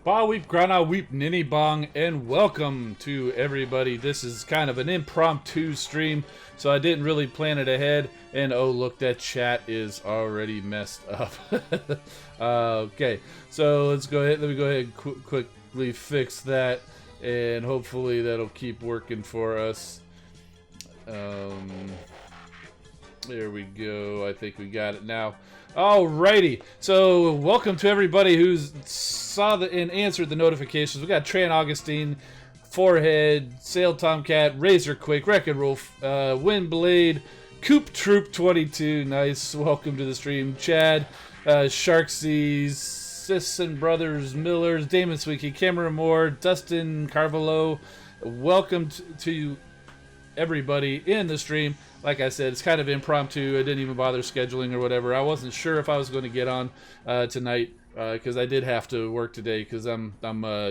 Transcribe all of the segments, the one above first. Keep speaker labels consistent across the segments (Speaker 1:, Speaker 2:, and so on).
Speaker 1: Ba weep, grana weep, ninny bong, and welcome to everybody. This is kind of an impromptu stream, so I didn't really plan it ahead. And oh, look, that chat is already messed up. Okay, so let's go ahead. Let me go ahead and quickly fix that, and hopefully that'll keep working for us. There we go. I think we got it now. Alrighty, so welcome to everybody who saw and answered the notifications. We got Tran Augustine, Forehead, Sail Tomcat, Razor Quake, Wreck-It Wolf, Windblade, Coop Troop 22. Nice, welcome to the stream. Chad, Sharksies, Sisson Brothers, Millers, Damon Sweeky, Cameron Moore, Dustin Carvalho. Welcome to everybody in the stream. Like I said, it's kind of impromptu. I didn't even bother scheduling or whatever. I wasn't sure if I was going to get on tonight because I did have to work today because I'm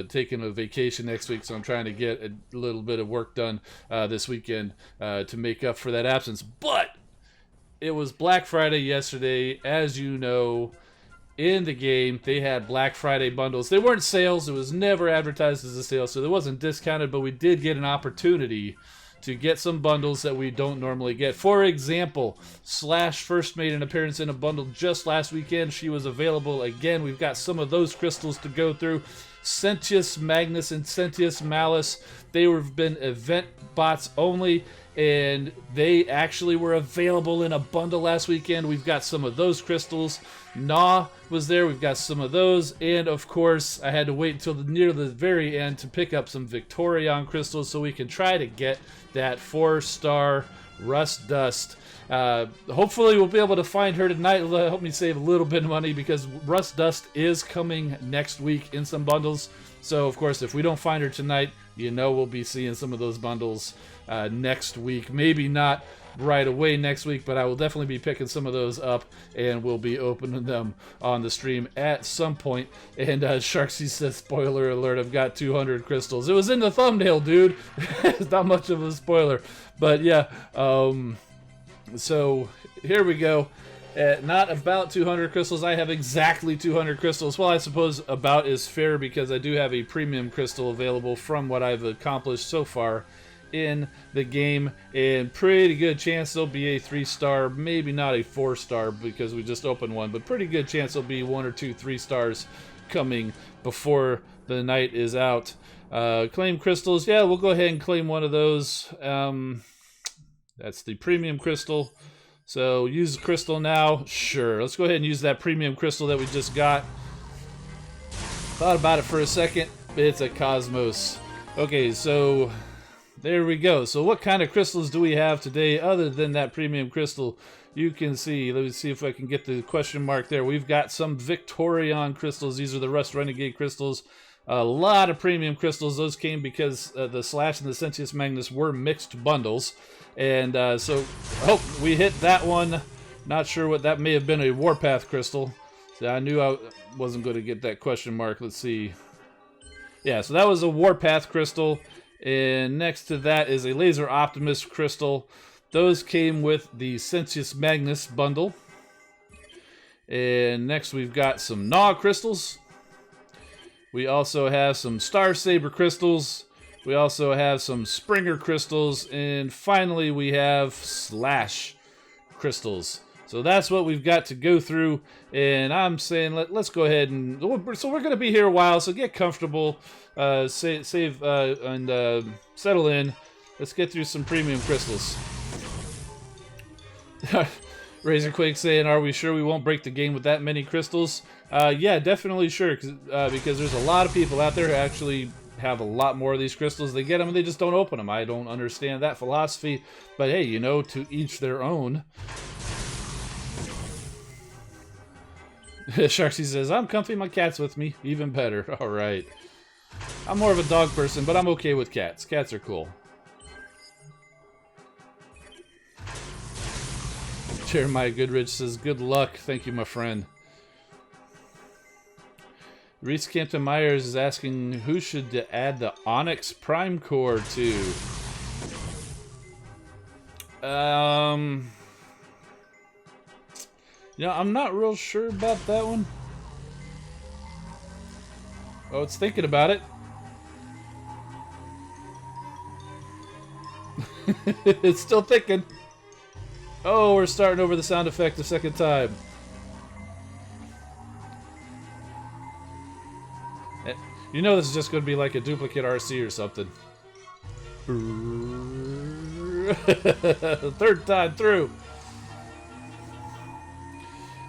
Speaker 1: taking a vacation next week, so I'm trying to get a little bit of work done this weekend to make up for that absence. But it was Black Friday yesterday, as you know. In the game, they had Black Friday bundles. They weren't sales. It was never advertised as a sale, so it wasn't discounted, but we did get an opportunity to get some bundles that we don't normally get. For example, Slash first made an appearance in a bundle just last weekend. She was available again. We've got some of those crystals to go through. Sentius Magnus and Sentius Malice, they have been event bots only, and they actually were available in a bundle last weekend. We've got some of those crystals. Gnaw was there. We've got some of those. And, of course, I had to wait until near the very end to pick up some Victorion crystals so we can try to get that 4-star Rust Dust. Hopefully we'll be able to find her tonight. It'll help me save a little bit of money because Rust Dust is coming next week in some bundles. So, of course, if we don't find her tonight, you know we'll be seeing some of those bundles next week. Maybe not right away next week, but I will definitely be picking some of those up, and we'll be opening them on the stream at some point. And Sharksy says, spoiler alert, I've got 200 crystals. It was in the thumbnail, dude. It's not much of a spoiler. But yeah, so here we go. Not about 200 crystals. I have exactly 200 crystals. Well, I suppose about is fair because I do have a premium crystal available from what I've accomplished so far in the game, and pretty good chance there'll be a 3-star, maybe not a 4-star because we just opened one, but pretty good chance there'll be 1 or 2 3-stars coming before the night is out. Claim crystals. Yeah, we'll go ahead and claim one of those. That's the premium crystal. So use the crystal now. Sure, let's go ahead and use that premium crystal that we just got. Thought about it for a second. It's a Cosmos. Okay, so there we go. So what kind of crystals do we have today other than that premium crystal? You can see, let me see if I can get the question mark there. We've got some Victorion crystals. These are the Rust Renegade crystals. A lot of premium crystals. Those came because the Slash and the Sentius Magnus were mixed bundles. And so, oh, we hit that one. Not sure what that may have been, a Warpath crystal. So I knew I wasn't going to get that question mark. Let's see. Yeah, so that was a Warpath crystal. And next to that is a Laser Optimist crystal. Those came with the Sentius Magnus bundle. And next we've got some Gnaw crystals. We also have some Star Saber crystals. We also have some Springer crystals. And finally we have Slash crystals. So that's what we've got to go through. And I'm saying let's go ahead and... So we're going to be here a while, so get comfortable. Save and settle in. Let's get through some premium crystals. Razorquake saying, are we sure we won't break the game with that many crystals? Yeah, definitely sure, because there's a lot of people out there who actually have a lot more of these crystals. They get them and they just don't open them. I don't understand that philosophy, but hey, you know, to each their own. Sharksy says, I'm comfy, my cat's with me. Even better. All right. I'm more of a dog person, but I'm okay with cats. Cats are cool. Jeremiah Goodrich says, good luck. Thank you, my friend. Reese Campton Myers is asking, who should add the Onyx Prime Core to? You know, I'm not real sure about that one. Oh, it's thinking about it. It's still thinking. Oh, we're starting over the sound effect a second time. You know this is just going to be like a duplicate RC or something. Third time through.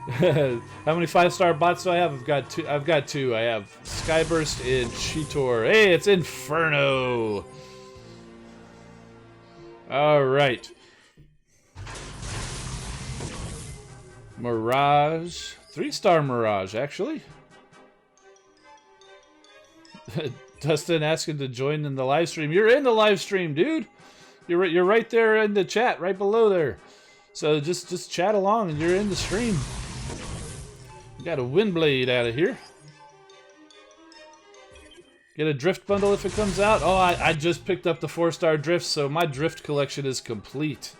Speaker 1: How many 5-star bots do I have? I've got two. I have Skyburst and Cheetor. Hey, it's Inferno. All right. Mirage. 3-star Mirage, actually. Dustin asking to join in the live stream. You're in the live stream, dude. You're right there in the chat, right below there. So just chat along, and you're in the stream. Got a Windblade out of here. Get a Drift bundle if it comes out. Oh, I just picked up the 4-star Drift, so my Drift collection is complete.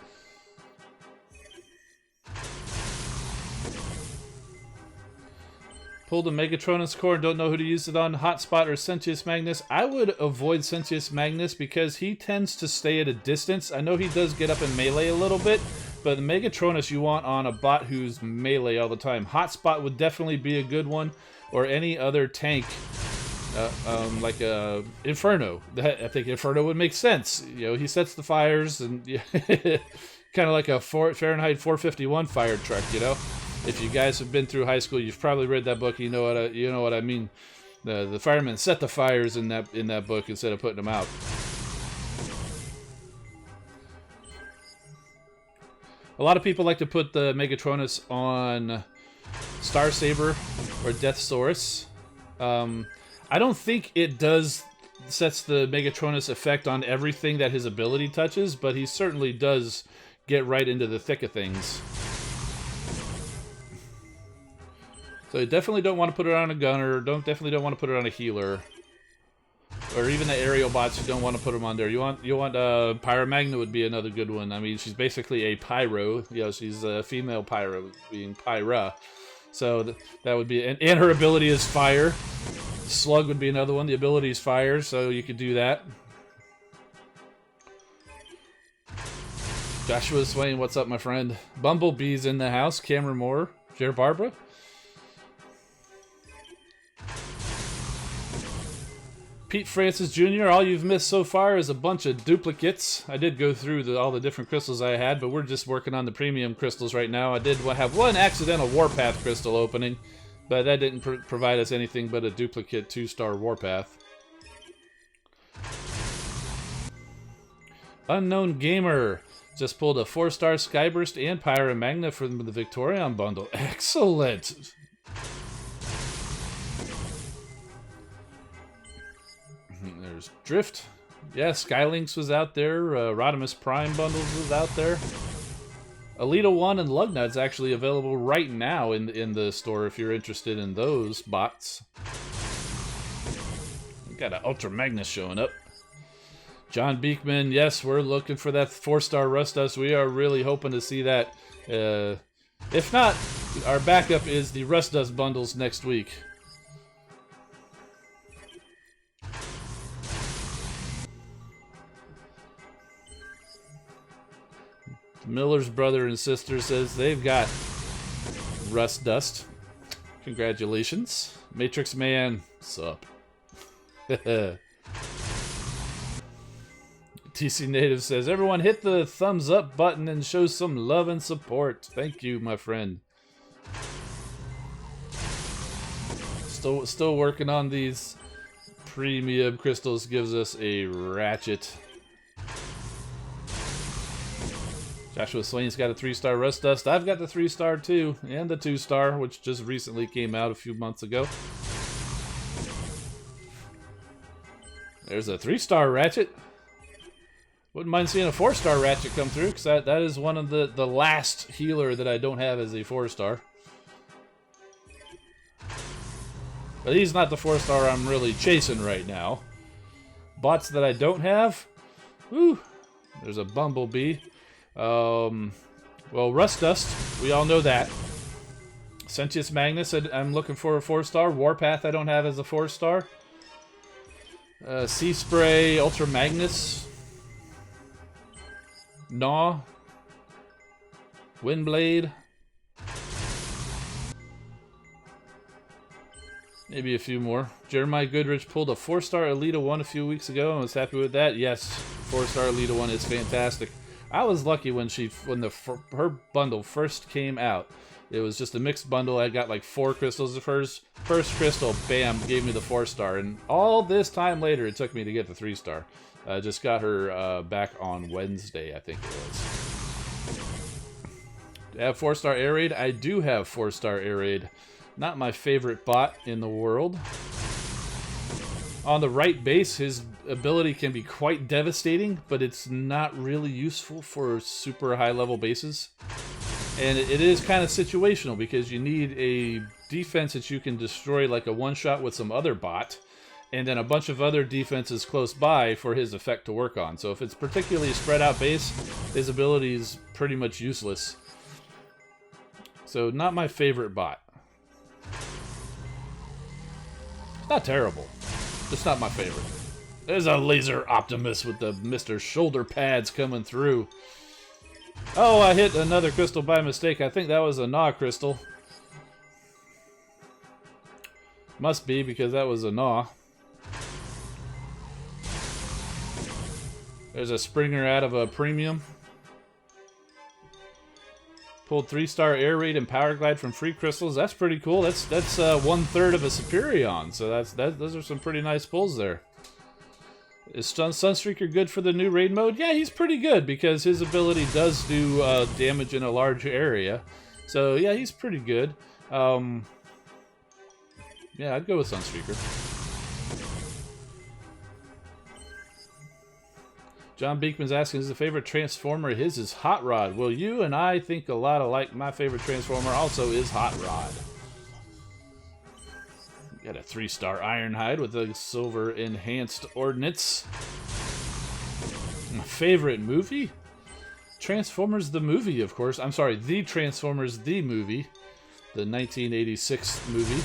Speaker 1: Pulled a Megatronus core and don't know who to use it on, Hotspot or Sentius Magnus. I would avoid Sentius Magnus because he tends to stay at a distance. I know he does get up in melee a little bit, but the Megatronus you want on a bot who's melee all the time. Hotspot would definitely be a good one, or any other tank, like Inferno. I think Inferno would make sense. You know, he sets the fires and kind of like a Fahrenheit 451 fire truck, you know? If you guys have been through high school, you've probably read that book. You know what I mean. The firemen set the fires in that book instead of putting them out. A lot of people like to put the Megatronus on Star Saber or Deathsaurus. I don't think it sets the Megatronus effect on everything that his ability touches, but he certainly does get right into the thick of things. So you definitely don't want to put it on a gunner. Definitely don't want to put it on a healer, or even the aerial bots. You don't want to put them on there. You want Pyromagna would be another good one. I mean, she's basically a pyro. You know, she's a female pyro, being Pyra. So that would be, and her ability is fire. Slug would be another one. The ability is fire, so you could do that. Joshua Swain, what's up, my friend? Bumblebee's in the house. Cameron Moore, Jer Barbara. Pete Francis Jr., all you've missed so far is a bunch of duplicates. I did go through all the different crystals I had, but we're just working on the premium crystals right now. I did have one accidental Warpath crystal opening, but that didn't provide us anything but a duplicate 2-star Warpath. Unknown Gamer just pulled a 4-star Skyburst and Pyromagna from the Victorion bundle. Excellent! There's Drift. Yeah, Skylinks was out there. Rodimus Prime bundles was out there. Alita 1 and Lugnut's actually available right now in the store if you're interested in those bots. We got an Ultra Magnus showing up. John Beekman, yes, we're looking for that 4-star Rust-Dust. We are really hoping to see that. If not, our backup is the Rust-Dust bundles next week. Miller's brother and sister says they've got Rust-Dust. Congratulations. Matrix Man, sup? TC Native says, everyone hit the thumbs up button and show some love and support. Thank you, my friend. Still working on these premium crystals. Gives us a ratchet. Joshua Swain's got a 3-star Rust-Dust. I've got the 3-star too, and the 2-star, which just recently came out a few months ago. There's a 3-star Ratchet. Wouldn't mind seeing a 4-star Ratchet come through, because that is one of the last healer that I don't have as a 4-star. But he's not the 4-star I'm really chasing right now. Bots that I don't have. Woo! There's a Bumblebee. Well, Rust-Dust, we all know that. Sentius Magnus, I'm looking for a 4-star. Warpath I don't have as a 4-star. Sea Spray, Ultra Magnus, Gnaw, Windblade, maybe a few more. Jeremiah Goodrich pulled a 4-star Elita 1 a few weeks ago and was happy with that. Yes, 4-star Elita 1 is fantastic. I was lucky when her bundle first came out. It was just a mixed bundle. I got like 4 crystals of hers. First crystal, bam, gave me the 4-star. And all this time later, it took me to get the 3-star. I just got her back on Wednesday, I think it was. Do I have 4-star Air Raid? I do have 4-star Air Raid. Not my favorite bot in the world. On the right base, his ability can be quite devastating, but it's not really useful for super high-level bases. And it is kind of situational because you need a defense that you can destroy like a one-shot with some other bot, and then a bunch of other defenses close by for his effect to work on. So if it's particularly spread out base, his ability is pretty much useless. So not my favorite bot. Not terrible. It's not my favorite. There's a Laser Optimus with the Mr. Shoulder pads coming through. Oh, I hit another crystal by mistake. I think that was a Gnaw crystal. Must be, because that was a Gnaw. There's a Springer out of a premium. Pulled 3-star Air Raid and Power Glide from free crystals. That's pretty cool. That's 1/3 of a Superion. So those are some pretty nice pulls there. Is Sunstreaker good for the new raid mode? Yeah, he's pretty good because his ability does do damage in a large area. So yeah, he's pretty good. Yeah, I'd go with Sunstreaker. John Beekman's asking, is the favorite Transformer? His is Hot Rod. Well, you and I think a lot alike. My favorite Transformer also is Hot Rod. Got a 3-star Ironhide with a silver enhanced ordnance. My favorite movie? Transformers the movie, of course. I'm sorry, the Transformers the movie. The 1986 movie.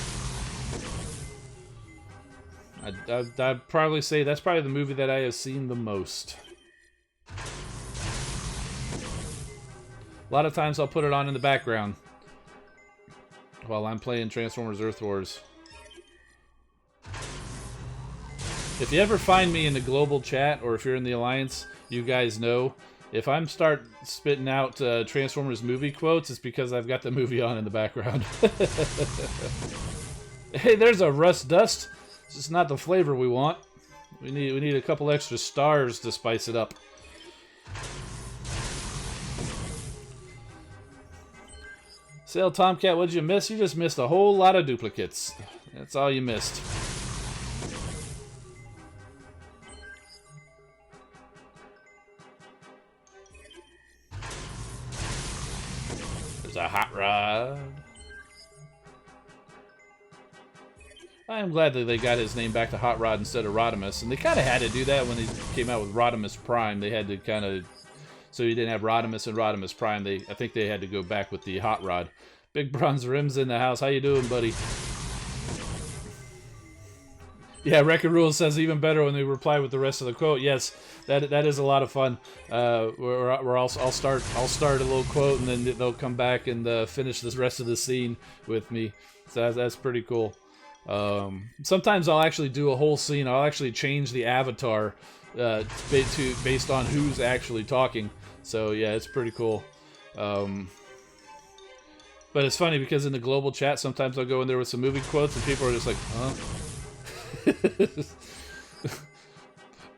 Speaker 1: I'd probably say that's probably the movie that I have seen the most. A lot of times I'll put it on in the background while I'm playing Transformers Earth Wars. If you ever find me in the global chat, or if you're in the Alliance, you guys know, if I'm start spitting out Transformers movie quotes, it's because I've got the movie on in the background. Hey, there's a Rust Dust. It's just not the flavor we want. We need a couple extra stars to spice it up. Sail Tomcat, what'd you miss? You just missed a whole lot of duplicates. That's all you missed. There's a Hot Rod. I am glad that they got his name back to Hot Rod instead of Rodimus, and they kind of had to do that when they came out with Rodimus Prime. They had to kind of, so you didn't have Rodimus and Rodimus Prime. I think they had to go back with the Hot Rod. Big Bronze Rims in the house. How you doing, buddy? Yeah, Record Rules says even better when they reply with the rest of the quote. Yes, that is a lot of fun. I'll start a little quote, and then they'll come back and finish the rest of the scene with me. So that's pretty cool. Sometimes I'll actually do a whole scene. I'll actually change the avatar based on who's actually talking. So yeah, it's pretty cool. But it's funny because in the global chat, sometimes I'll go in there with some movie quotes and people are just like, huh?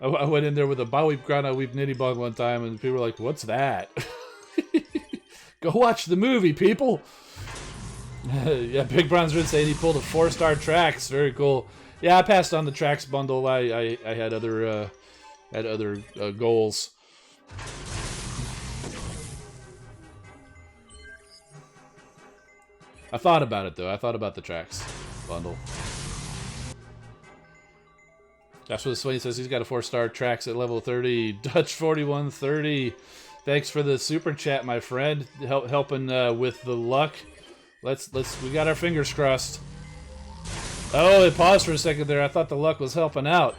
Speaker 1: I went in there with a Baweep Grana Weep Nitty Bug one time and people were like, what's that? Go watch the movie, people! Yeah, Big Bronze Rin saying he pulled a 4-star Trax. Very cool. Yeah, I passed on the Trax bundle. I had other goals. I thought about it though. I thought about the Trax bundle. That's what Swain says. He's got a 4-star Trax at level 30. Dutch 4130. Thanks for the super chat, my friend. Helping with the luck. We got our fingers crossed. Oh, it paused for a second there. I thought the luck was helping out.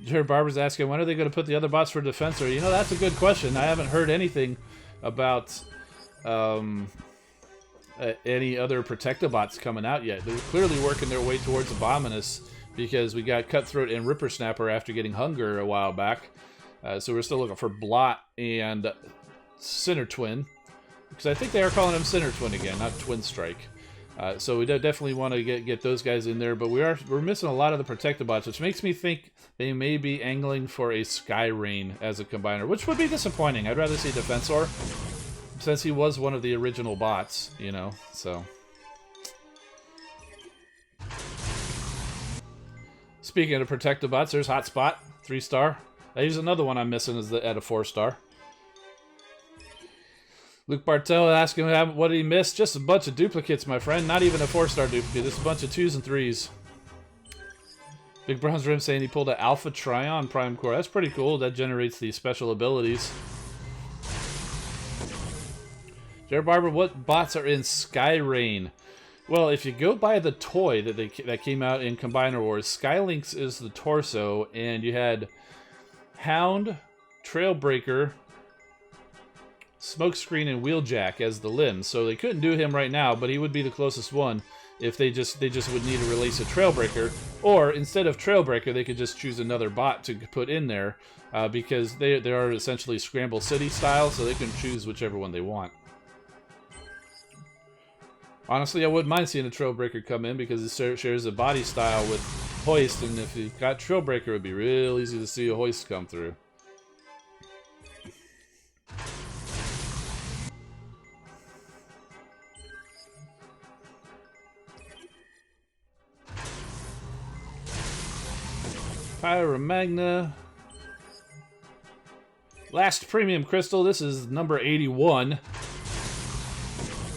Speaker 1: Jared Barber's asking, when are they going to put the other bots for Defensor? You know, that's a good question. I haven't heard anything about any other Protectobots coming out yet. They're clearly working their way towards Abominus because we got Cutthroat and Ripper Snapper after getting Hunger a while back. So we're still looking for Blot and Sinner Twin. Because I think they are calling him Sinner Twin again, not Twin Strike. So we definitely want to get those guys in there, but we're missing a lot of the Protectobots, which makes me think they may be angling for a Sky Rain as a combiner, which would be disappointing. I'd rather see Defensor, since he was one of the original bots, you know, so. Speaking of Protectobots, there's Hotspot, 3-star. Here's another one I'm missing is at a 4-star. Luke Bartel asking what did he miss? Just a bunch of duplicates, my friend. Not even a 4-star duplicate. Just a bunch of 2s and 3s. Big Bronze Rim saying he pulled an Alpha Trion Prime Core. That's pretty cool. That generates the special abilities. Jared Barber, what bots are in Sky Rain? Well, if you go by the toy that came out in Combiner Wars, Skylinks is the torso, and you had Hound, Trailbreaker, Smokescreen, and Wheeljack as the limbs. So they couldn't do him right now, but he would be the closest one if they just would need to release a Trailbreaker. Or instead of Trailbreaker, they could just choose another bot to put in there because they are essentially Scramble City style, so they can choose whichever one they want. Honestly, I wouldn't mind seeing a Trailbreaker come in because it shares a body style with Hoist, and if you've got Trailbreaker, it would be real easy to see a Hoist come through. Pyromagna. Last premium crystal. This is number 81.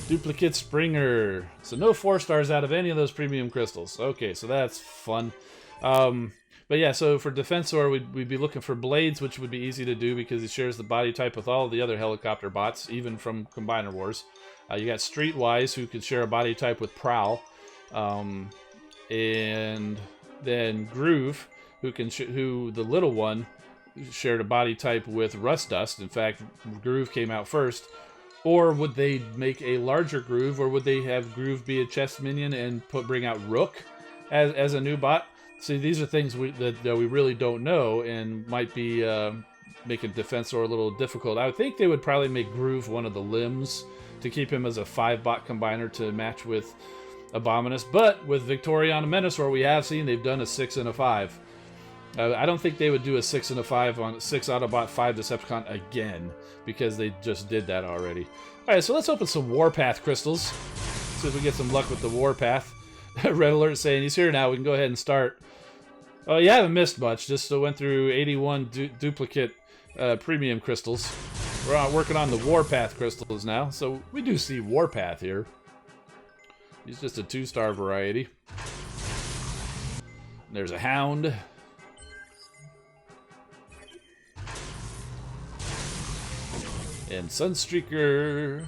Speaker 1: Duplicate Springer. So no 4-stars out of any of those premium crystals. Okay, so that's fun. But yeah, so for Defensor, we'd be looking for Blades, which would be easy to do because he shares the body type with all the other helicopter bots, even from Combiner Wars. You got Streetwise, who could share a body type with Prowl. And then Groove, who the little one shared a body type with Rust Dust. In fact, Groove came out first. Or would they make a larger Groove, or would they have Groove be a chest minion and bring out Rook as a new bot? See, these are things that we really don't know and might be making Defensor a little difficult. I would think they would probably make Groove one of the limbs to keep him as a 5-bot combiner to match with Abominus. But with Victorion and Menasor, we have seen they've done a 6 and a 5. I don't think they would do a 6 and a 5 on 6 Autobot 5 Decepticon again, because they just did that already. Alright, so let's open some Warpath crystals. See if we get some luck with the Warpath. Red Alert saying he's here now, we can go ahead and start. Oh, you haven't missed much, just went through 81 duplicate premium crystals. We're working on the Warpath crystals now, so we do see Warpath here. He's just a 2-star variety. There's a Hound. And Sunstreaker.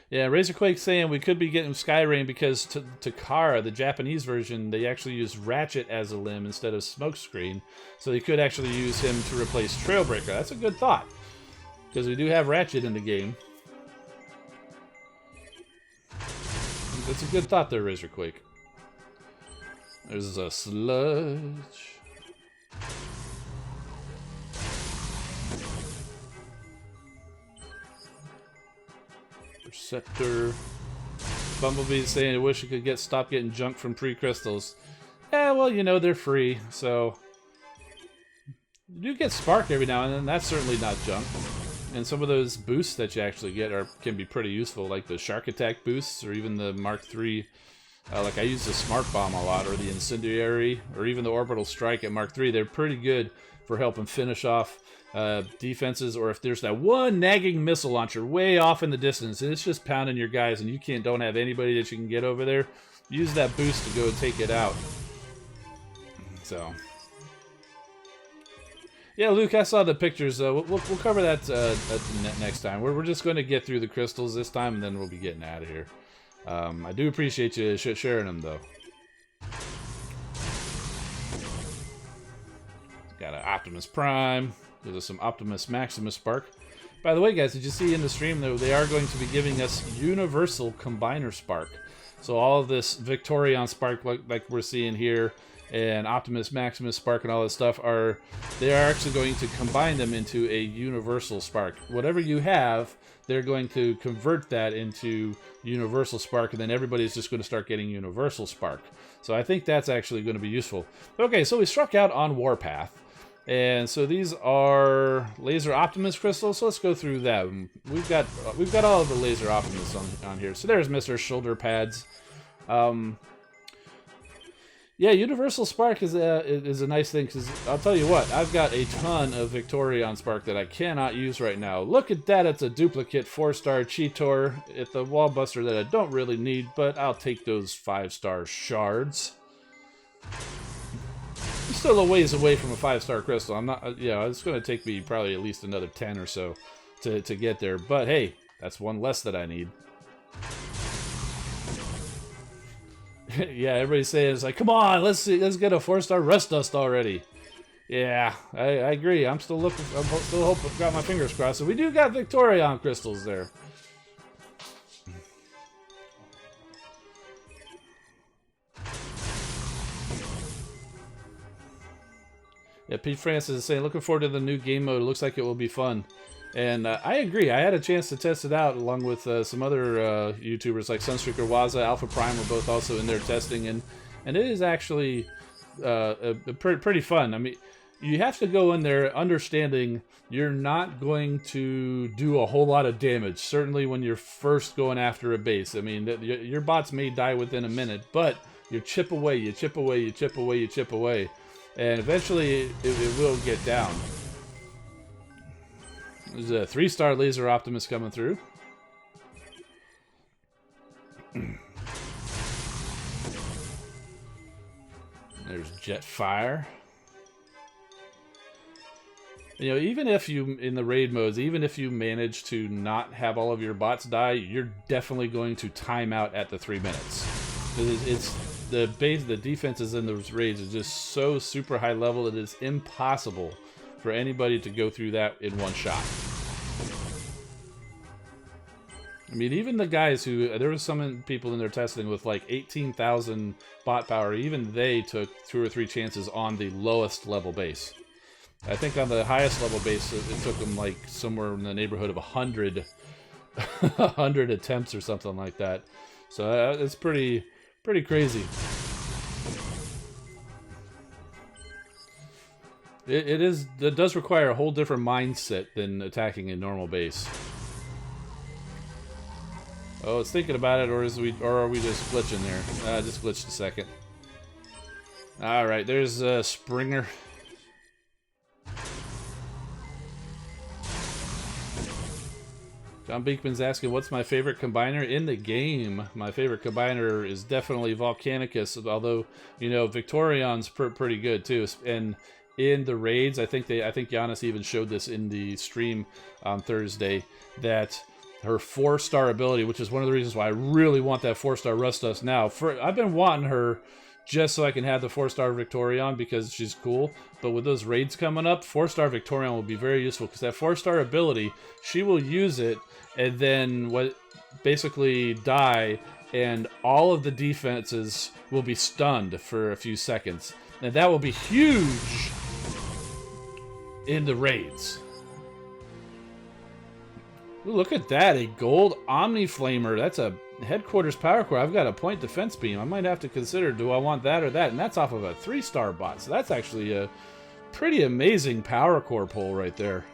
Speaker 1: Yeah, Razorquake saying we could be getting Skyrain because Takara, the Japanese version, they actually use Ratchet as a limb instead of Smokescreen. So they could actually use him to replace Trailbreaker. That's a good thought, because we do have Ratchet in the game. That's a good thought there, Razorquake. There's a Sludge. Scepter. Bumblebee saying I wish I could stop getting junk from pre-crystals. Yeah, well, you know, they're free, so you do get Spark every now and then. That's certainly not junk. And some of those boosts that you actually get can be pretty useful, like the Shark Attack boosts, or even the Mark III. Like I use the Smart Bomb a lot, or the Incendiary, or even the Orbital Strike at Mark III. They're pretty good for helping finish off defenses, or if there's that one nagging missile launcher way off in the distance and it's just pounding your guys and you don't have anybody that you can get over there, use that boost to go and take it out. So Yeah, Luke, I saw the pictures. We'll cover that next time. We're just going to get through the crystals this time, and then we'll be getting out of here. I do appreciate you sharing them, though. Got an Optimus Prime. There's some Optimus Maximus Spark. By the way, guys, did you see in the stream that they are going to be giving us Universal Combiner Spark? So all of this Victorion Spark, like we're seeing here, and Optimus Maximus Spark and all this stuff, they are actually going to combine them into a Universal Spark. Whatever you have, they're going to convert that into Universal Spark, and then everybody's just going to start getting Universal Spark. So I think that's actually going to be useful. Okay, so we struck out on Warpath. And so these are Laser Optimus crystals. So let's go through them. We've got all of the Laser Optimus on here. So there's Mr. Shoulder Pads. Yeah, Universal Spark is a nice thing, because I'll tell you what, I've got a ton of Victorion Spark that I cannot use right now. Look at that, it's a duplicate 4-star Cheetor. It's a wall buster that I don't really need, but I'll take those 5-star shards. I'm still a ways away from a 5-star crystal. I'm not, it's going to take me probably at least another 10 or so to get there. But hey, that's one less that I need. Yeah, everybody's saying, it's like, come on, let's get a 4-star Rust Dust already. Yeah, I agree. I'm still hoping, got my fingers crossed. So we do got Victorion crystals there. Yeah, Pete Francis is saying, looking forward to the new game mode. It looks like it will be fun. And I agree. I had a chance to test it out along with some other YouTubers like Sunstreaker Waza, Alpha Prime were both also in there testing. And it is actually pretty fun. I mean, you have to go in there understanding you're not going to do a whole lot of damage. Certainly when you're first going after a base. I mean, your bots may die within a minute, but you chip away, you chip away, you chip away, you chip away. And eventually it will get down. There's a 3-star Laser Optimus coming through. There's Jetfire. You know, even if you, in the raid modes, even if you manage to not have all of your bots die, you're definitely going to time out at the 3 minutes. It's the defenses in those raids is just so super high level, it is impossible for anybody to go through that in one shot. I mean, even the guys who, there was some people in there testing with like 18,000 bot power, even they took 2 or 3 chances on the lowest level base. I think on the highest level base, it took them like somewhere in the neighborhood of 100 attempts or something like that. So it's pretty crazy. It does require a whole different mindset than attacking a normal base. Oh, it's thinking about it, or are we just glitching there? Just glitched a second. All right, there's Springer. John Beekman's asking, what's my favorite combiner in the game? My favorite combiner is definitely Volcanicus, although, you know, Victorion's pretty good too. And in the raids, I think Giannis even showed this in the stream on Thursday, that her 4-star ability, which is one of the reasons why I really want that 4-star Rust Dust now. I've been wanting her just so I can have the 4-star Victorion because she's cool. But with those raids coming up, 4-star Victorion will be very useful because that 4-star ability, she will use it and then basically die, and all of the defenses will be stunned for a few seconds. And that will be huge in the raids. Ooh, look at that, a gold Omni Flamer. That's a headquarters power core. I've got a point defense beam. I might have to consider, do I want that or that? And that's off of a 3-star bot. So that's actually a pretty amazing power core pull right there.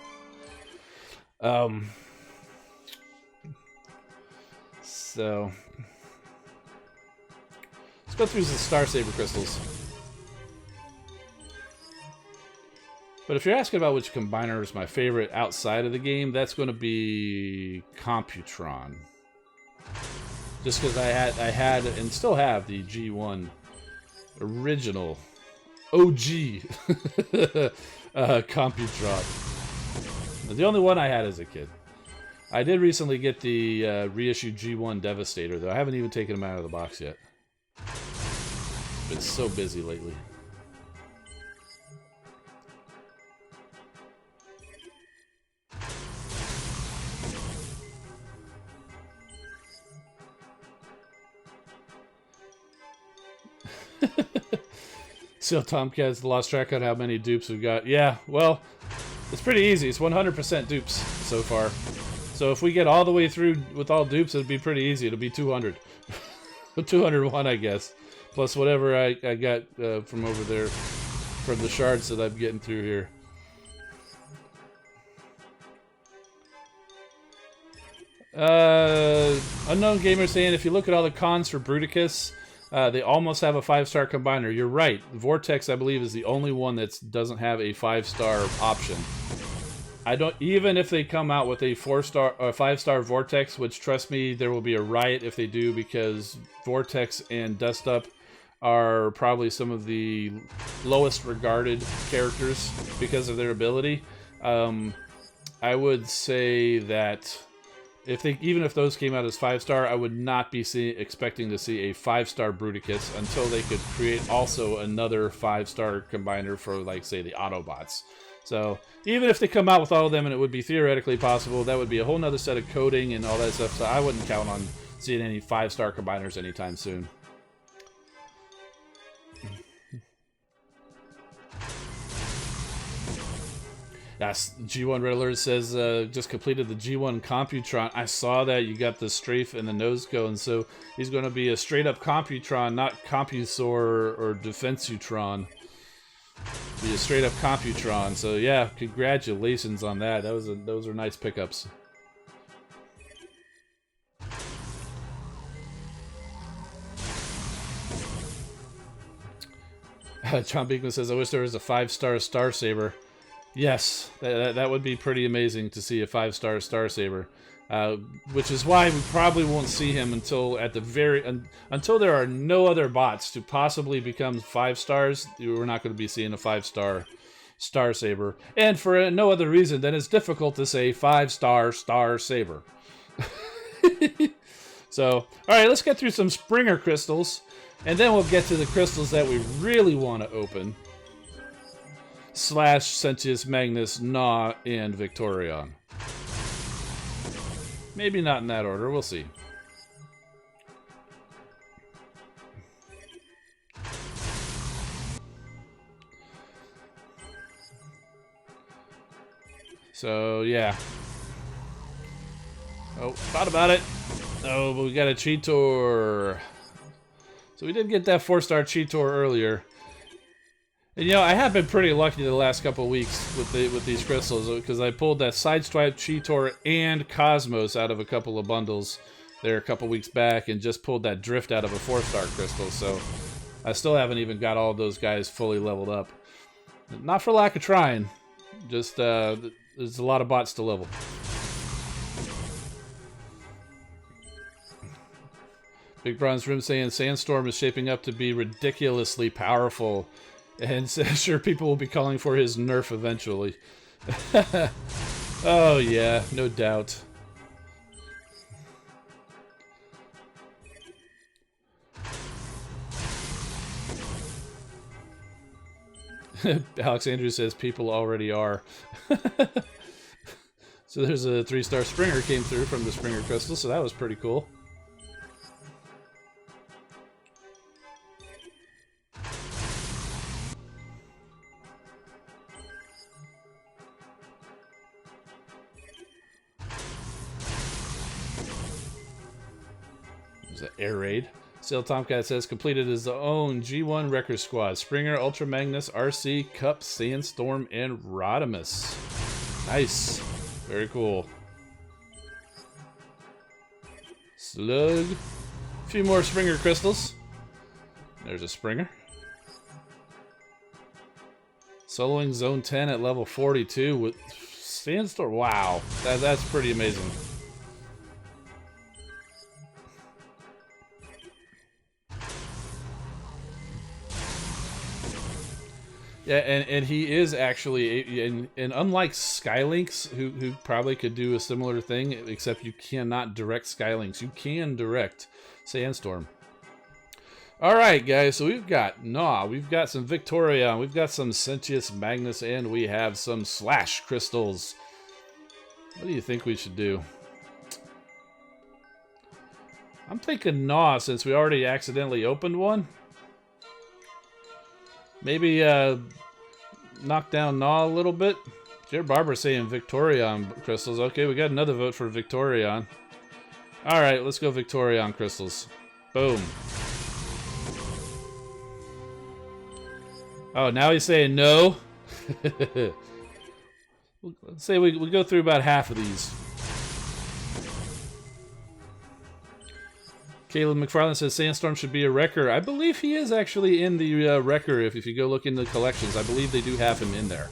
Speaker 1: So let's go through the Star Saber crystals. But if you're asking about which combiner is my favorite outside of the game, that's going to be Computron. Just because I had and still have the G1 original OG Computron. The only one I had as a kid. I did recently get the reissued G1 Devastator, though. I haven't even taken him out of the box yet. Been so busy lately. So Tomcats lost track on how many dupes we've got. Yeah, well, it's pretty easy. It's 100% dupes so far. So if we get all the way through with all dupes, it'd be pretty easy. It'll be 200. 201, I guess. Plus whatever I got from over there, from the shards that I'm getting through here. Unknown Gamer saying, if you look at all the cons for Bruticus, they almost have a 5-star combiner. You're right. Vortex, I believe, is the only one that doesn't have a 5-star option. I don't, even if they come out with a 5-star Vortex, which, trust me, there will be a riot if they do, because Vortex and Dust Up are probably some of the lowest regarded characters because of their ability. I would say that even if those came out as 5-star, I would not be expecting to see a 5-star Bruticus until they could create also another 5-star combiner for, like, say, the Autobots. So even if they come out with all of them, and it would be theoretically possible, that would be a whole nother set of coding and all that stuff. So I wouldn't count on seeing any 5-star combiners anytime soon. Yes, G1 Red Alert says, just completed the G1 Computron. I saw that. You got the strafe and the nose going, so he's going to be a straight-up Computron, not Compusor or Defensutron. Be a straight-up Computron. So yeah, congratulations on that. Those are nice pickups. John Beekman says, I wish there was a 5-star Star Saber. Yes, that would be pretty amazing to see a 5-star Star Saber, which is why we probably won't see him until at the until there are no other bots to possibly become 5 stars. We're not going to be seeing a 5-star Star Saber, and for no other reason than it's difficult to say 5-star Star Saber. So, all right, let's get through some Springer crystals, and then we'll get to the crystals that we really want to open. / Sentius Magnus, Gnaw, and Victorion. Maybe not in that order, we'll see. So, yeah. Oh, thought about it. Oh, but we got a Cheetor. So we did get that 4-star Cheetor earlier. And, you know, I have been pretty lucky the last couple of weeks with these crystals, because I pulled that Sideswipe, Cheetor, and Cosmos out of a couple of bundles there a couple weeks back, and just pulled that Drift out of a 4-star crystal, so I still haven't even got all those guys fully leveled up. Not for lack of trying, just there's a lot of bots to level. Big Bronze Room saying Sandstorm is shaping up to be ridiculously powerful. And sure, people will be calling for his nerf eventually. Oh yeah, no doubt. Alex Andrews says people already are. So there's a 3-star Springer came through from the Springer Crystal, so that was pretty cool. Air Raid. Sail Tomcat says completed his own G1 Wrecker Squad. Springer, Ultra Magnus, RC, Cup, Sandstorm, and Rodimus. Nice. Very cool. Slug. A few more Springer crystals. There's a Springer. Soloing Zone 10 at level 42 with Sandstorm. Wow. That's pretty amazing. Yeah, and he is actually, and unlike Skylinks, who probably could do a similar thing, except you cannot direct Skylinks. You can direct Sandstorm. Alright, guys, so we've got Gnaw, we've got some Victorion, we've got some Sentius Magnus, and we have some Slash Crystals. What do you think we should do? I'm thinking Gnaw, since we already accidentally opened one. Maybe knock down Gnaw a little bit. Jared Barber saying Victorion crystals. Okay, we got another vote for Victorion. Alright, let's go Victorion crystals. Boom. Oh, now he's saying no? Let's say we go through about half of these. Caleb McFarland says Sandstorm should be a wrecker. I believe he is actually in the wrecker. If you go look in the collections, I believe they do have him in there.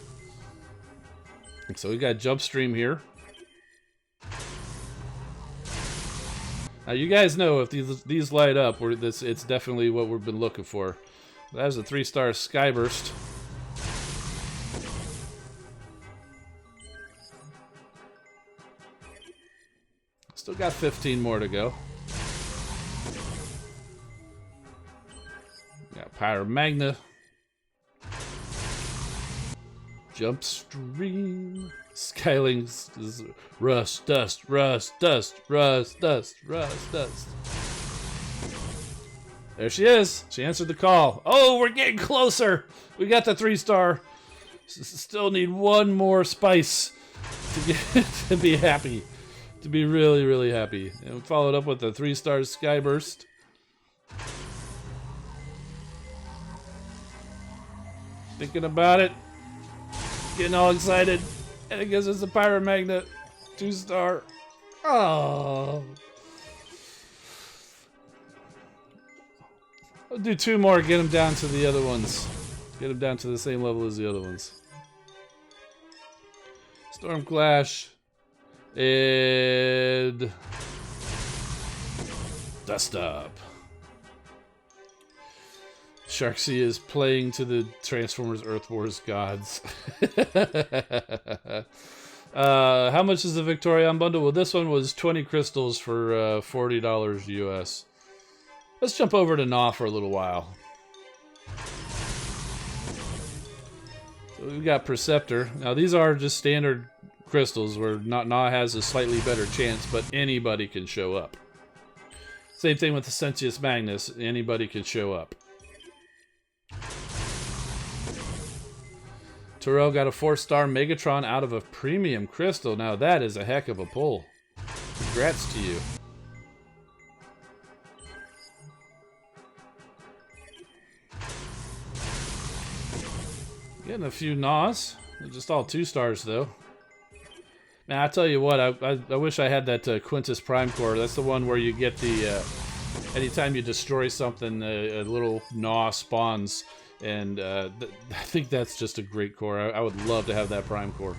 Speaker 1: So we got Jump Stream here. Now you guys know if these light up, it's definitely what we've been looking for. That is a 3-star Skyburst. Still got 15 more to go. Got Pyromagna. Jump Stream. Skylings. Rust, dust, rust, dust, rust, dust, rust, dust. There she is. She answered the call. Oh, we're getting closer. We got the 3-star. Still need one more spice to get to be happy. To be really, really happy. And we followed up with the 3-star Skyburst. Thinking about it. Getting all excited. And it gives us a Pyromagna 2-star. Oh. I'll do 2 more, get them down to the other ones. Get them down to the same level as the other ones. Storm Clash. And Dust Up. Sharksea is playing to the Transformers Earth Wars gods. How much is the Victorion bundle? Well, this one was 20 crystals for $40 US. Let's jump over to Gnaw for a little while. So we've got Perceptor. Now these are just standard crystals where Gnaw has a slightly better chance, but anybody can show up. Same thing with the Sentius Magnus. Anybody can show up. Terrell got a 4-star Megatron out of a premium crystal. Now that is a heck of a pull. Congrats to you. Getting a few Gnaws. They're just all 2-stars though. Now I tell you what, I wish I had that Quintus Prime Core. That's the one where you get the anytime you destroy something, a little Gnaw spawns, and I think that's just a great core. I would love to have that Prime Core.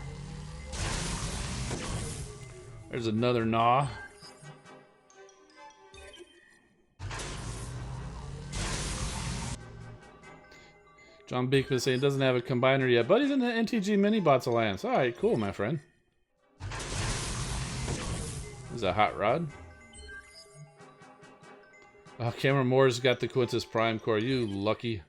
Speaker 1: There's another Gnaw. John Beekman saying doesn't have a combiner yet, but he's in the NTG Minibots Alliance. Alright, cool, my friend. This is a hot rod. Oh, Cameron Moore's got the Quintus Prime Core. You lucky.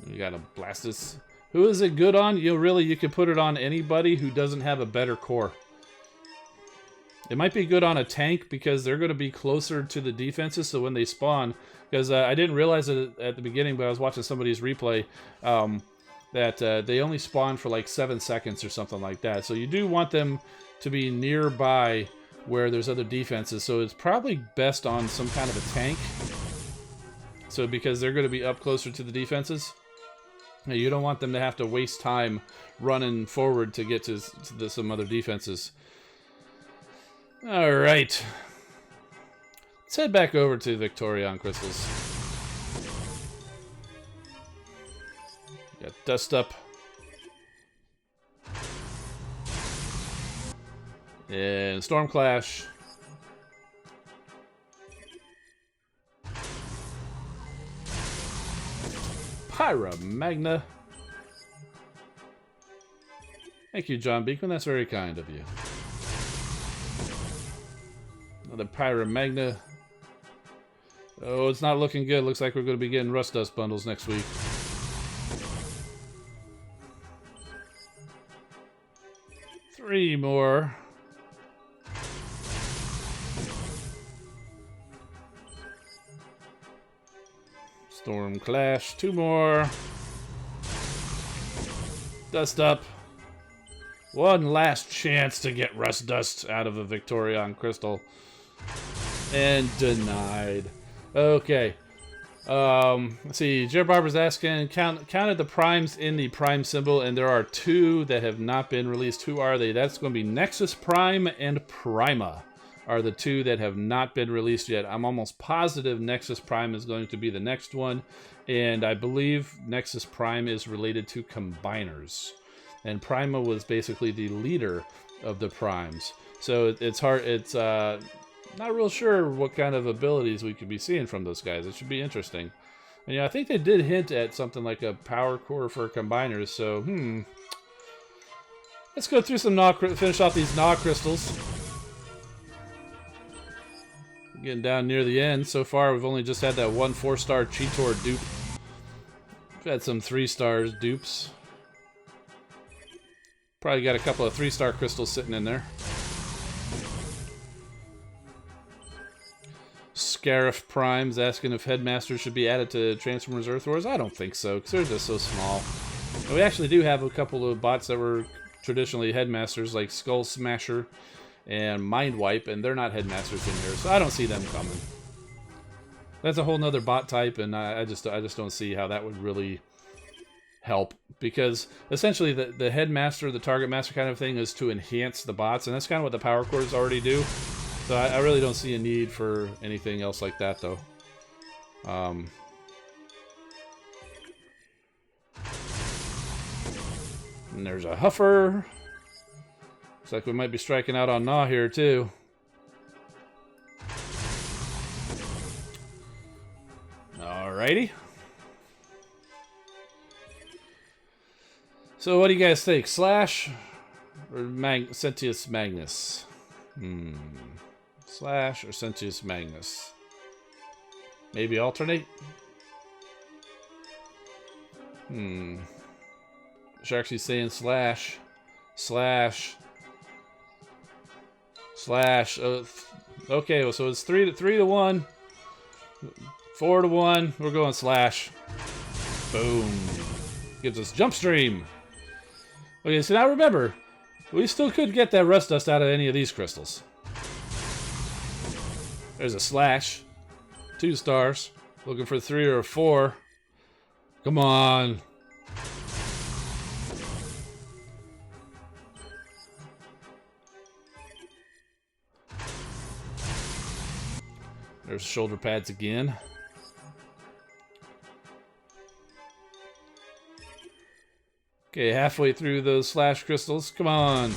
Speaker 1: You got a Blastus. Who is it good on? You can put it on anybody who doesn't have a better core. It might be good on a tank because they're going to be closer to the defenses, so when they spawn, because I didn't realize it at the beginning, but I was watching somebody's replay, that they only spawn for like 7 seconds or something like that. So you do want them to be nearby where there's other defenses, so it's probably best on some kind of a tank. So because they're going to be up closer to the defenses, you don't want them to have to waste time running forward to get to some other defenses. Alright. Let's head back over to Victorion crystals. Got Dust Up. And Storm Clash. Pyra Magna. Thank you, John Beekman. That's very kind of you. Another Pyra Magna. Oh, it's not looking good. Looks like we're going to be getting Rust Dust bundles next week. Three more. Storm Clash. Two more. Dust Up. One last chance to get Rust Dust out of a Victorion crystal. And denied. Okay. Let's see. Jared Barber's asking, counted the primes in the prime symbol, and there are two that have not been released. Who are they? That's going to be Nexus Prime and Prima are the two that have not been released yet. I'm almost positive Nexus Prime is going to be the next one, and I believe Nexus Prime is related to combiners. And Prima was basically the leader of the primes. So it's hard, it's not real sure what kind of abilities we could be seeing from those guys. It should be interesting. And yeah, I think they did hint at something like a power core for combiners, so let's go through some Gnaw, finish off these Gnaw crystals. Getting down near the end. So far, we've only just had that one 4-star Cheetor dupe. We've had some 3-star dupes. Probably got a couple of 3-star crystals sitting in there. Scarif Prime's asking if Headmasters should be added to Transformers Earth Wars. I don't think so, because they're just so small. And we actually do have a couple of bots that were traditionally Headmasters, like Skull Smasher and Mind Wipe, and they're not Headmasters in here, so I don't see them coming. That's a whole nother bot type, and I just don't see how that would really help, because essentially the Headmaster, the Target Master kind of thing is to enhance the bots, and that's kind of what the power cores already do. So I really don't see a need for anything else like that, though. And there's a Huffer. Looks like we might be striking out on Gnaw here, too. Alrighty. So what do you guys think? Slash or Sentius Magnus? Slash or Sentius Magnus? Maybe alternate? Sharksy's saying slash. Slash. Slash. Okay, so it's 3 to 1. 4 to 1. We're going slash. Boom. Gives us Jump Stream. Okay, so now remember, we still could get that Rust Dust out of any of these crystals. There's a slash. 2 stars. Looking for 3 or 4. Come on. There's shoulder pads again. Okay, halfway through those slash crystals. Come on.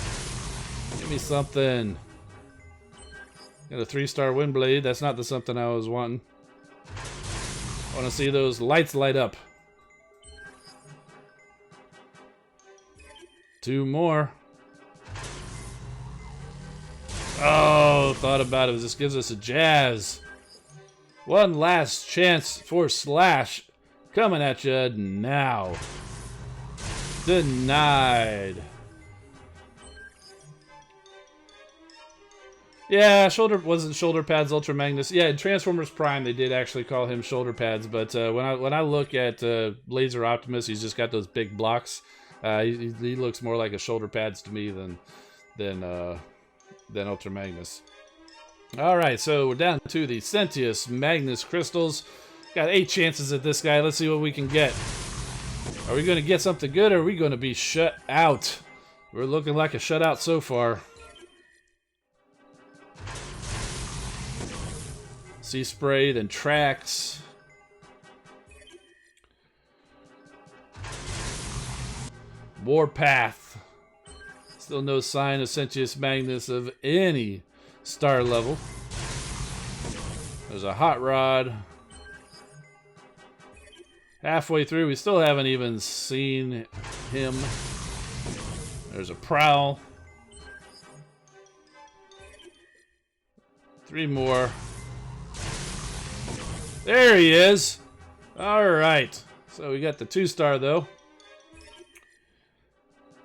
Speaker 1: Give me something. Got a 3-star Windblade. That's not the something I was wanting. I want to see those lights light up. 2 more. Oh, thought about it. This gives us a jazz. One last chance for Slash. Coming at you now. Denied. Yeah, wasn't shoulder pads Ultra Magnus. Yeah, in Transformers Prime they did actually call him shoulder pads, but when I look at Laser Optimus, he's just got those big blocks. He looks more like a shoulder pads to me than Ultra Magnus. All right, so we're down to the Sentius Magnus crystals. Got 8 chances at this guy. Let's see what we can get. Are we going to get something good, or are we going to be shut out? We're looking like a shutout so far. Sea Spray, then Tracks. Warpath. Still no sign of Sentius Magnus of any star level. There's a Hot Rod. Halfway through, we still haven't even seen him. There's a prowl. 3 more. There he is. All right. So we got the 2-star though.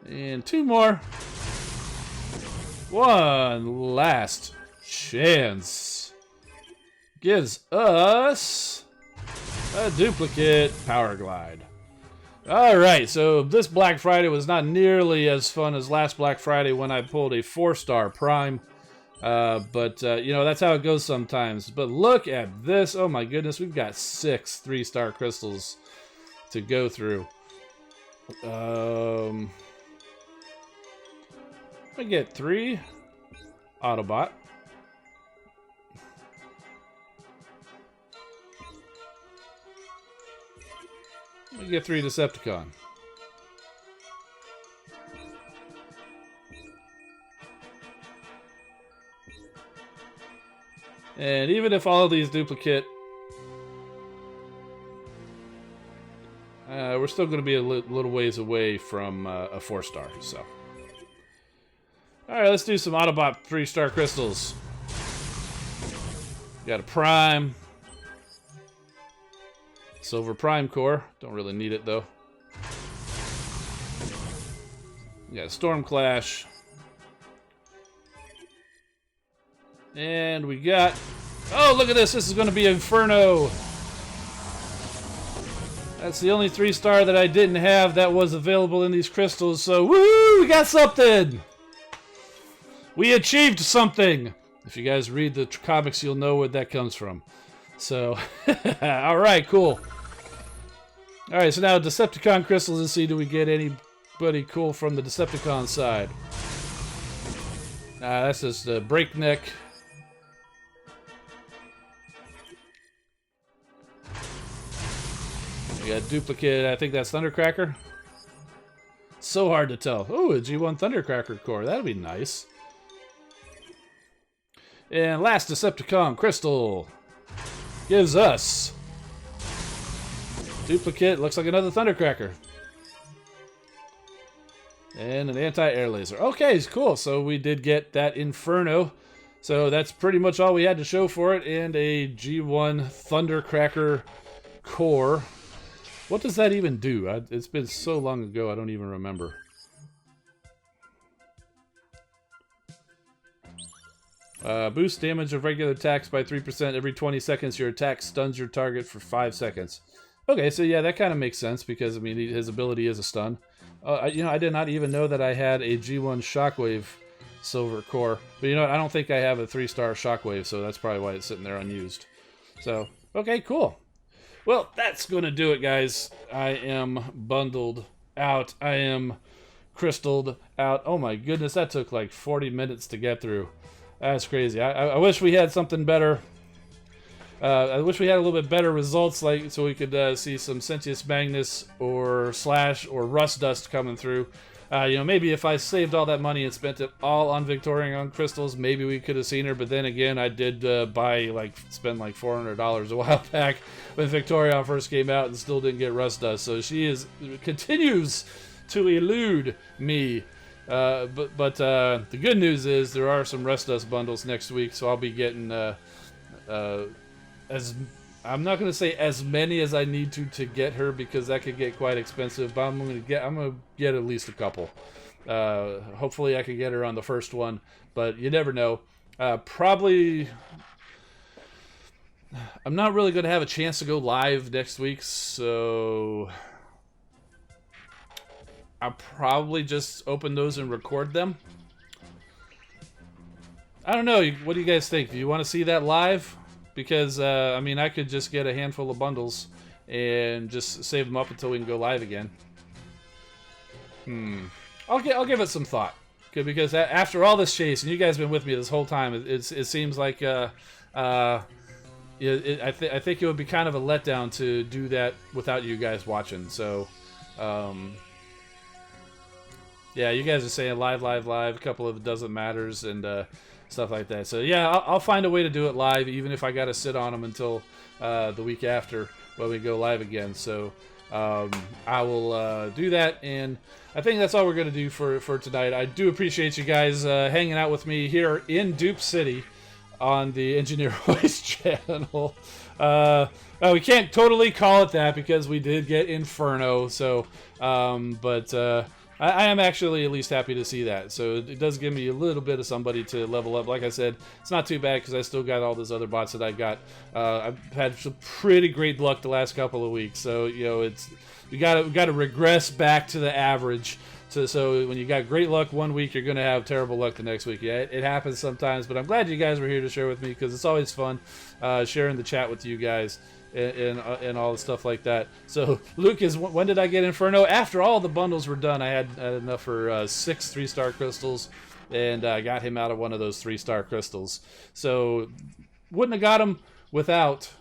Speaker 1: And 2 more. One last chance. Gives us a duplicate power glide. Alright, so this Black Friday was not nearly as fun as last Black Friday when I pulled a 4-star Prime. But you know, that's how it goes sometimes. But look at this. Oh my goodness, we've got 6 3-star crystals to go through. I get 3 Autobot. I get 3 Decepticon. And even if all of these duplicate, we're still going to be a little ways away from a 4-star. So, all right, let's do some Autobot 3-star crystals. Got a Prime. Silver Prime Core. Don't really need it, though. We got a Storm Clash. And we got... Oh, look at this. This is going to be Inferno. That's the only 3-star that I didn't have that was available in these crystals. So, woo! We got something! We achieved something! If you guys read the comics, you'll know where that comes from. So, alright, cool. Alright, so now Decepticon crystals, and see, do we get anybody cool from the Decepticon side? That's just Breakneck. We got duplicate, I think that's Thundercracker. So hard to tell. Oh, a G1 Thundercracker core, that'd be nice. And last Decepticon crystal gives us duplicate, looks like another Thundercracker. And an anti-air laser. Okay, cool. So we did get that Inferno. So that's pretty much all we had to show for it. And a G1 Thundercracker core. What does that even do? It's been so long ago, I don't even remember. Boost damage of regular attacks by 3% every 20 seconds. Your attack stuns your target for 5 seconds. Okay, so yeah, that kind of makes sense because, I mean, his ability is a stun. You know, I did not even know that I had a G1 Shockwave Silver Core. But you know what? I don't think I have a 3-star Shockwave, so that's probably why it's sitting there unused. So, okay, cool. Well, that's going to do it, guys. I am bundled out. I am crystalled out. Oh my goodness, that took like 40 minutes to get through. That's crazy. I wish we had something better. I wish we had a little bit better results, like so we could see some Sentius Magnus or Slash or Rust Dust coming through. You know, maybe if I saved all that money and spent it all on Victorion crystals, maybe we could have seen her. But then again, I did spend like $400 a while back when Victorion first came out and still didn't get Rust Dust. So she continues to elude me. But the good news is there are some Rust Dust bundles next week, so I'll be getting I'm not gonna say as many as I need to get her because that could get quite expensive. But I'm gonna get at least a couple. Hopefully I can get her on the first one, but you never know. Probably I'm not really gonna have a chance to go live next week, so I'll probably just open those and record them. I don't know. What do you guys think? Do you want to see that live? Because, I mean, I could just get a handful of bundles and just save them up until we can go live again. I'll give it some thought. Okay, because after all this chase, and you guys have been with me this whole time, it seems like I think it would be kind of a letdown to do that without you guys watching. So, yeah, you guys are saying live, a couple of doesn't matters, and stuff like that. So yeah, I'll find a way to do it live, even if I got to sit on them until the week after. when we go live again. So I will do that, and I think that's all we're going to do for tonight. I do appreciate you guys hanging out with me here in Dupe City on the Engineer Hoist channel. We can't totally call it that because we did get Inferno, so but I am actually at least happy to see that. So it does give me a little bit of somebody to level up. Like I said, it's not too bad because I still got all those other bots that I got. I've had some pretty great luck the last couple of weeks. So you know, we got to regress back to the average. So when you got great luck one week, you're going to have terrible luck the next week. Yeah, it happens sometimes, but I'm glad you guys were here to share with me because it's always fun sharing the chat with you guys and all the stuff like that. So, Lucas, when did I get Inferno? After all the bundles were done, I had enough for 6 3-star crystals, and I got him out of one of those 3-star crystals. So, wouldn't have got him without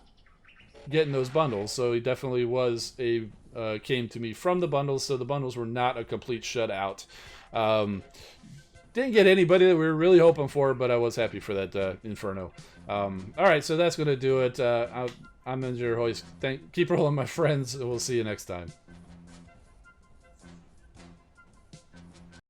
Speaker 1: getting those bundles. So, he definitely was came to me from the bundles, so the bundles were not a complete shutout. Didn't get anybody that we were really hoping for, but I was happy for that Inferno. Alright, so that's going to do it. I'm Engineer Hoist. Keep rolling, my friends, and we'll see you next time.